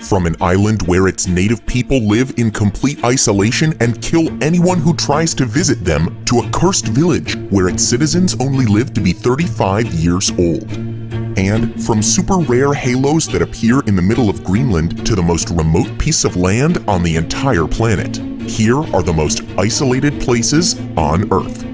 From an island where its native people live in complete isolation and kill anyone who tries to visit them, to a cursed village where its citizens only live to be 35 years old. And from super rare halos that appear in the middle of Greenland to the most remote piece of land on the entire planet, here are the most isolated places on Earth.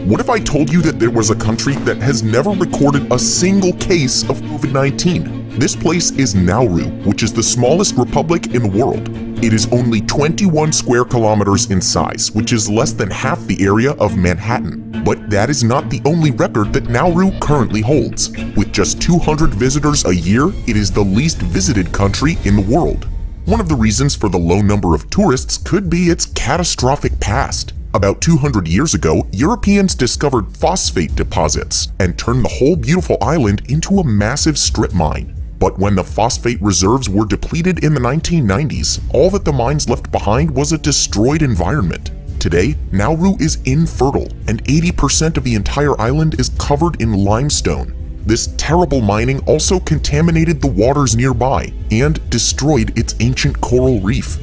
What if I told you that there was a country that has never recorded a single case of COVID-19? This place is Nauru, which is the smallest republic in the world. It is only 21 square kilometers in size, which is less than half the area of Manhattan. But that is not the only record that Nauru currently holds. With just 200 visitors a year, it is the least visited country in the world. One of the reasons for the low number of tourists could be its catastrophic past. About 200 years ago, Europeans discovered phosphate deposits and turned the whole beautiful island into a massive strip mine. But when the phosphate reserves were depleted in the 1990s, all that the mines left behind was a destroyed environment. Today, Nauru is infertile, and 80% of the entire island is covered in limestone. This terrible mining also contaminated the waters nearby and destroyed its ancient coral reef.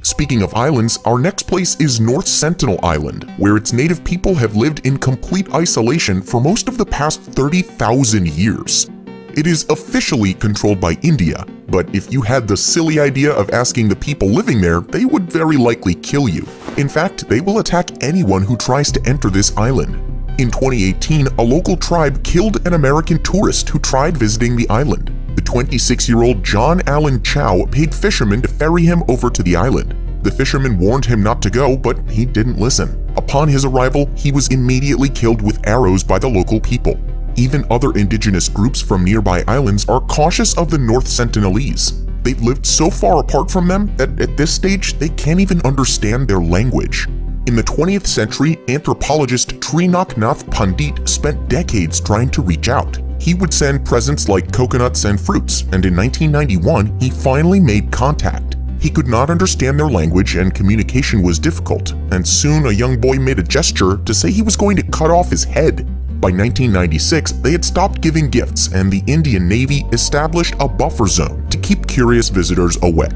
Speaking of islands, our next place is North Sentinel Island, where its native people have lived in complete isolation for most of the past 30,000 years. It is officially controlled by India, but if you had the silly idea of asking the people living there, they would very likely kill you. In fact, they will attack anyone who tries to enter this island. In 2018, a local tribe killed an American tourist who tried visiting the island. The 26-year-old John Allen Chow paid fishermen to ferry him over to the island. The fishermen warned him not to go, but he didn't listen. Upon his arrival, he was immediately killed with arrows by the local people. Even other indigenous groups from nearby islands are cautious of the North Sentinelese. They've lived so far apart from them that at this stage they can't even understand their language. In the 20th century, anthropologist Srinath Nath Pandit spent decades trying to reach out. He would send presents like coconuts and fruits, and in 1991 he finally made contact. He could not understand their language and communication was difficult, and soon a young boy made a gesture to say he was going to cut off his head. By 1996, they had stopped giving gifts and the Indian Navy established a buffer zone to keep curious visitors away.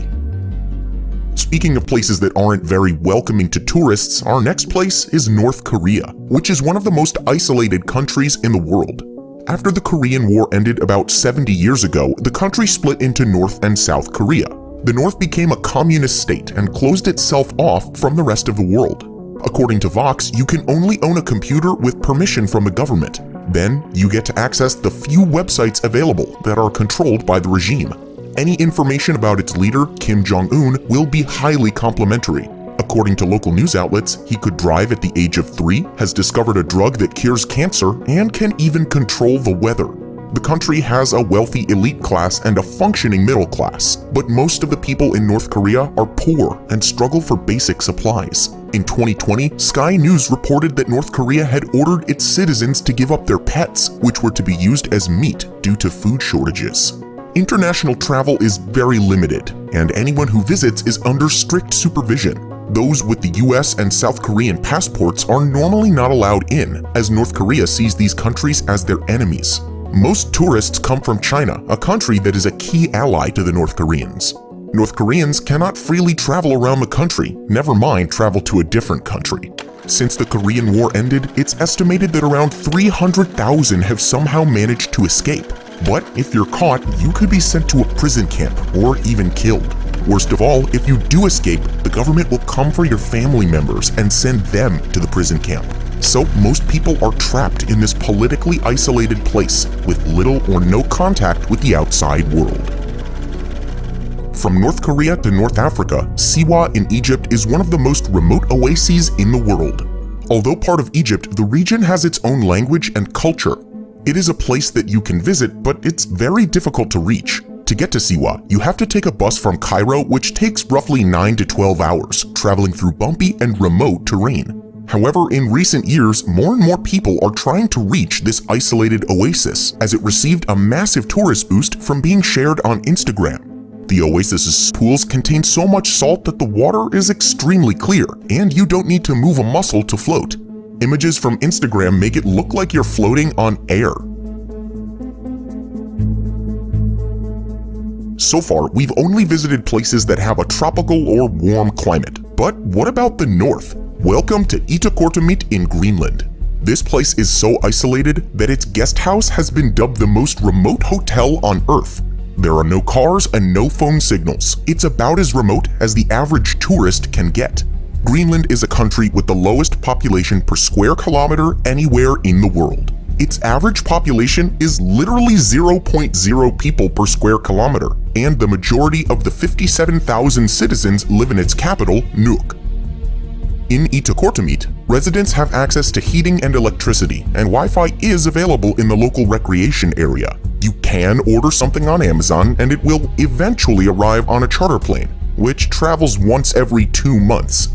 Speaking of places that aren't very welcoming to tourists, our next place is North Korea, which is one of the most isolated countries in the world. After the Korean War ended about 70 years ago, the country split into North and South Korea. The North became a communist state and closed itself off from the rest of the world. According to Vox, you can only own a computer with permission from the government. Then, you get to access the few websites available that are controlled by the regime. Any information about its leader, Kim Jong-un, will be highly complimentary. According to local news outlets, he could drive at the age of 3, has discovered a drug that cures cancer, and can even control the weather. The country has a wealthy elite class and a functioning middle class, but most of the people in North Korea are poor and struggle for basic supplies. In 2020, Sky News reported that North Korea had ordered its citizens to give up their pets, which were to be used as meat due to food shortages. International travel is very limited, and anyone who visits is under strict supervision. Those with the US and South Korean passports are normally not allowed in, as North Korea sees these countries as their enemies. Most tourists come from China, a country that is a key ally to the North Koreans. North Koreans cannot freely travel around the country, never mind travel to a different country. Since the Korean War ended, it's estimated that around 300,000 have somehow managed to escape. But if you're caught, you could be sent to a prison camp or even killed. Worst of all, if you do escape, the government will come for your family members and send them to the prison camp. So most people are trapped in this politically isolated place with little or no contact with the outside world. From North Korea to North Africa, Siwa in Egypt is one of the most remote oases in the world. Although part of Egypt, the region has its own language and culture. It is a place that you can visit, but it's very difficult to reach. To get to Siwa, you have to take a bus from Cairo, which takes roughly 9 to 12 hours, traveling through bumpy and remote terrain. However, in recent years, more and more people are trying to reach this isolated oasis, as it received a massive tourist boost from being shared on Instagram. The oasis's pools contain so much salt that the water is extremely clear, and you don't need to move a muscle to float. Images from Instagram make it look like you're floating on air. So far, we've only visited places that have a tropical or warm climate. But what about the north? Welcome to Itakortamit in Greenland. This place is so isolated that its guest house has been dubbed the most remote hotel on Earth. There are no cars and no phone signals. It's about as remote as the average tourist can get. Greenland is a country with the lowest population per square kilometer anywhere in the world. Its average population is literally 0.0 people per square kilometer, and the majority of the 57,000 citizens live in its capital, Nuuk. In Itakortamit, residents have access to heating and electricity, and Wi-Fi is available in the local recreation area. You can order something on Amazon, and it will eventually arrive on a charter plane, which travels once every 2 months.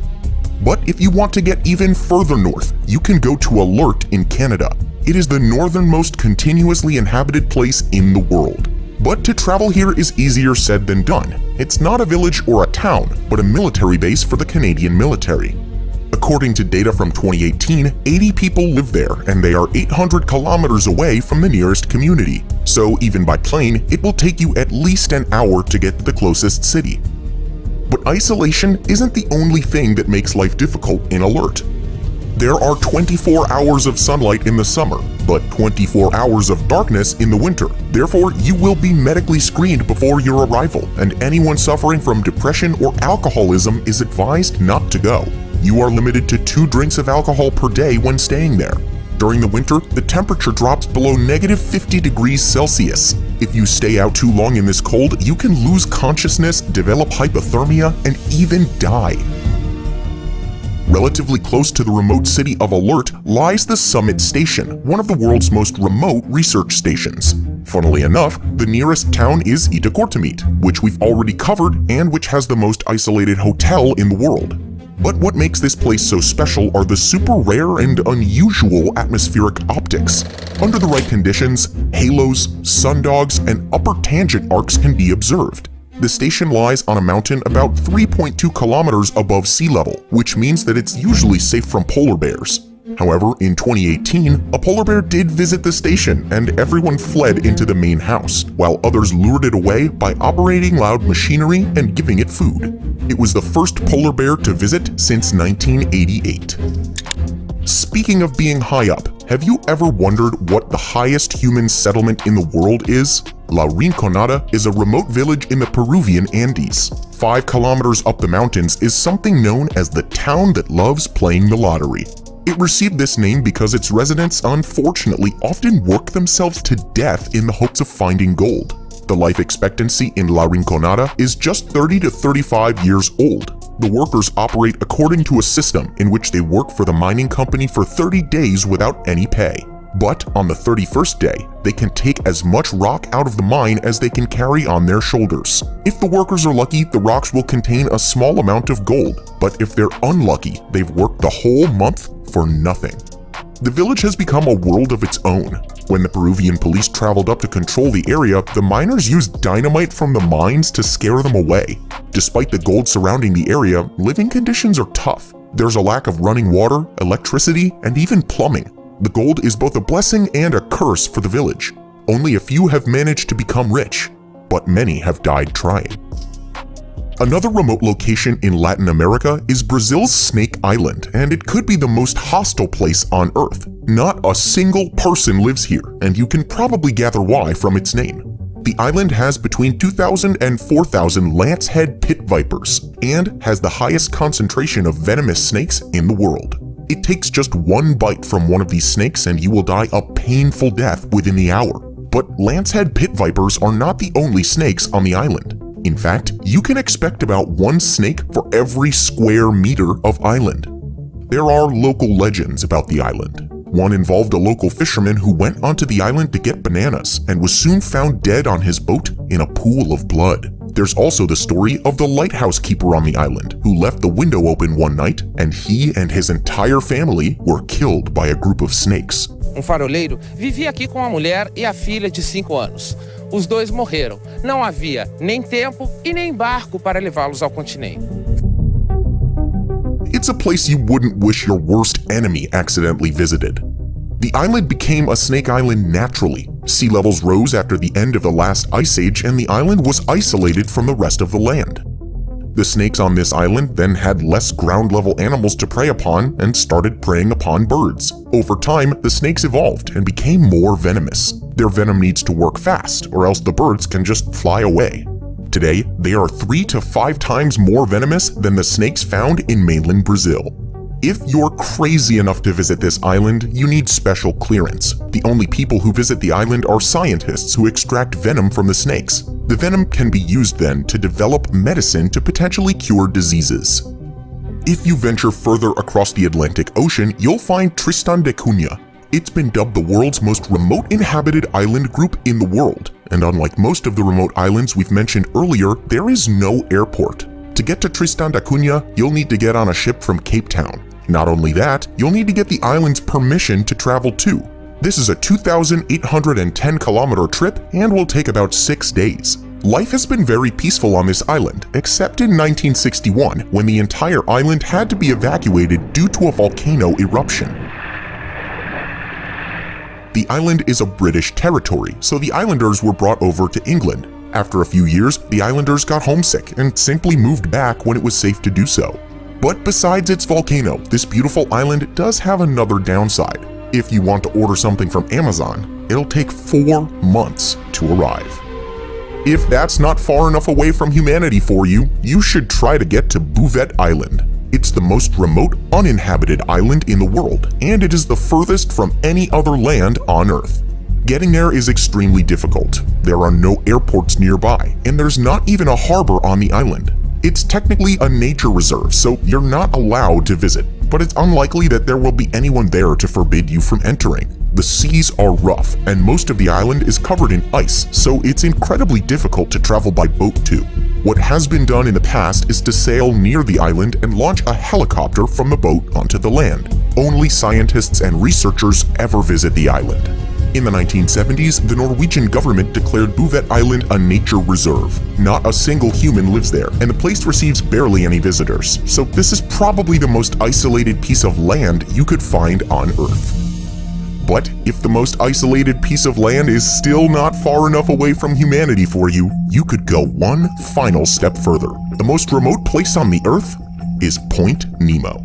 But if you want to get even further north, you can go to Alert in Canada. It is the northernmost continuously inhabited place in the world. But to travel here is easier said than done. It's not a village or a town, but a military base for the Canadian military. According to data from 2018, 80 people live there, and they are 800 kilometers away from the nearest community. So even by plane, it will take you at least an hour to get to the closest city. But isolation isn't the only thing that makes life difficult in Alert. There are 24 hours of sunlight in the summer, but 24 hours of darkness in the winter. Therefore, you will be medically screened before your arrival, and anyone suffering from depression or alcoholism is advised not to go. You are limited to 2 drinks of alcohol per day when staying there. During the winter, the temperature drops below -50 degrees Celsius. If you stay out too long in this cold, you can lose consciousness, develop hypothermia, and even die. Relatively close to the remote city of Alert lies the Summit Station, one of the world's most remote research stations. Funnily enough, the nearest town is Itakortamit, which we've already covered and which has the most isolated hotel in the world. But what makes this place so special are the super rare and unusual atmospheric optics. Under the right conditions, halos, sundogs, and upper tangent arcs can be observed. The station lies on a mountain about 3.2 kilometers above sea level, which means that it's usually safe from polar bears. However, in 2018, a polar bear did visit the station and everyone fled into the main house, while others lured it away by operating loud machinery and giving it food. It was the first polar bear to visit since 1988. Speaking of being high up, have you ever wondered what the highest human settlement in the world is? La Rinconada is a remote village in the Peruvian Andes. 5 kilometers up the mountains is something known as the town that loves playing the lottery. It received this name because its residents unfortunately often work themselves to death in the hopes of finding gold. The life expectancy in La Rinconada is just 30 to 35 years old. The workers operate according to a system in which they work for the mining company for 30 days without any pay. But on the 31st day, they can take as much rock out of the mine as they can carry on their shoulders. If the workers are lucky, the rocks will contain a small amount of gold, but if they're unlucky, they've worked the whole month for nothing. The village has become a world of its own. When the Peruvian police traveled up to control the area, the miners used dynamite from the mines to scare them away. Despite the gold surrounding the area, living conditions are tough. There's a lack of running water, electricity, and even plumbing. The gold is both a blessing and a curse for the village. Only a few have managed to become rich, but many have died trying. Another remote location in Latin America is Brazil's Snake Island, and it could be the most hostile place on Earth. Not a single person lives here, and you can probably gather why from its name. The island has between 2,000 and 4,000 lancehead pit vipers, and has the highest concentration of venomous snakes in the world. It takes just one bite from one of these snakes and you will die a painful death within the hour. But lancehead pit vipers are not the only snakes on the island. In fact, you can expect about 1 snake for every square meter of island. There are local legends about the island. One involved a local fisherman who went onto the island to get bananas and was soon found dead on his boat in a pool of blood. There's also the story of the lighthouse keeper on the island who left the window open one night and he and his entire family were killed by a group of snakes. Faroleiro vivia aqui com a mulher e a filha de 5 anos. Os dois morreram. Não havia nem tempo e nem barco para levá-los ao continente. It's a place you wouldn't wish your worst enemy accidentally visited. The island became a snake island naturally. Sea levels rose after the end of the last ice age and the island was isolated from the rest of the land. The snakes on this island then had less ground-level animals to prey upon and started preying upon birds. Over time, the snakes evolved and became more venomous. Their venom needs to work fast, or else the birds can just fly away. Today, they are 3 to 5 times more venomous than the snakes found in mainland Brazil. If you're crazy enough to visit this island, you need special clearance. The only people who visit the island are scientists who extract venom from the snakes. The venom can be used then to develop medicine to potentially cure diseases. If you venture further across the Atlantic Ocean, you'll find Tristan da Cunha. It's been dubbed the world's most remote inhabited island group in the world, and unlike most of the remote islands we've mentioned earlier, there is no airport. To get to Tristan da Cunha, you'll need to get on a ship from Cape Town. Not only that, you'll need to get the island's permission to travel too. This is a 2,810-kilometer trip and will take about 6 days. Life has been very peaceful on this island, except in 1961, when the entire island had to be evacuated due to a volcano eruption. The island is a British territory, so the islanders were brought over to England. After a few years, the islanders got homesick and simply moved back when it was safe to do so. But besides its volcano, this beautiful island does have another downside. If you want to order something from Amazon, it'll take 4 months to arrive. If that's not far enough away from humanity for you, you should try to get to Bouvet Island. It's the most remote, uninhabited island in the world, and it is the furthest from any other land on Earth. Getting there is extremely difficult. There are no airports nearby, and there's not even a harbor on the island. It's technically a nature reserve, so you're not allowed to visit, but it's unlikely that there will be anyone there to forbid you from entering. The seas are rough, and most of the island is covered in ice, so it's incredibly difficult to travel by boat too. What has been done in the past is to sail near the island and launch a helicopter from the boat onto the land. Only scientists and researchers ever visit the island. In the 1970s, the Norwegian government declared Bouvet Island a nature reserve. Not a single human lives there, and the place receives barely any visitors, so this is probably the most isolated piece of land you could find on Earth. But if the most isolated piece of land is still not far enough away from humanity for you, you could go one final step further. The most remote place on the Earth is Point Nemo.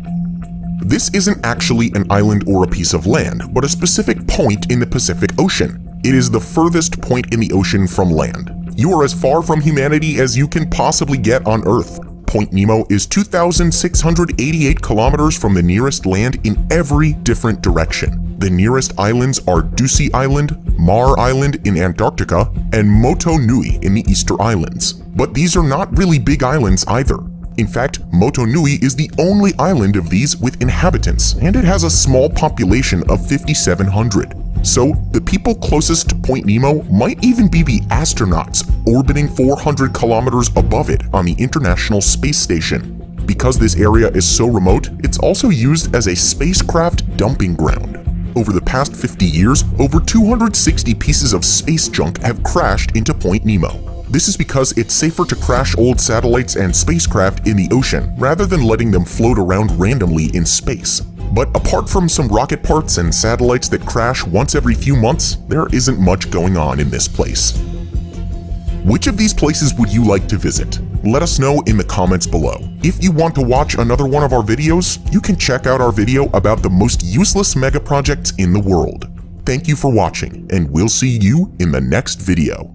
This isn't actually an island or a piece of land, but a specific point in the Pacific Ocean. It is the furthest point in the ocean from land. You are as far from humanity as you can possibly get on Earth. Point Nemo is 2,688 kilometers from the nearest land in every different direction. The nearest islands are Ducie Island, Mar Island in Antarctica, and Moto Nui in the Easter Islands. But these are not really big islands either. In fact, Moto Nui is the only island of these with inhabitants, and it has a small population of 5,700. So, the people closest to Point Nemo might even be the astronauts orbiting 400 kilometers above it on the International Space Station. Because this area is so remote, it's also used as a spacecraft dumping ground. Over the past 50 years, over 260 pieces of space junk have crashed into Point Nemo. This is because it's safer to crash old satellites and spacecraft in the ocean rather than letting them float around randomly in space. But apart from some rocket parts and satellites that crash once every few months, there isn't much going on in this place. Which of these places would you like to visit? Let us know in the comments below. If you want to watch another one of our videos, you can check out our video about the most useless mega projects in the world. Thank you for watching, and we'll see you in the next video.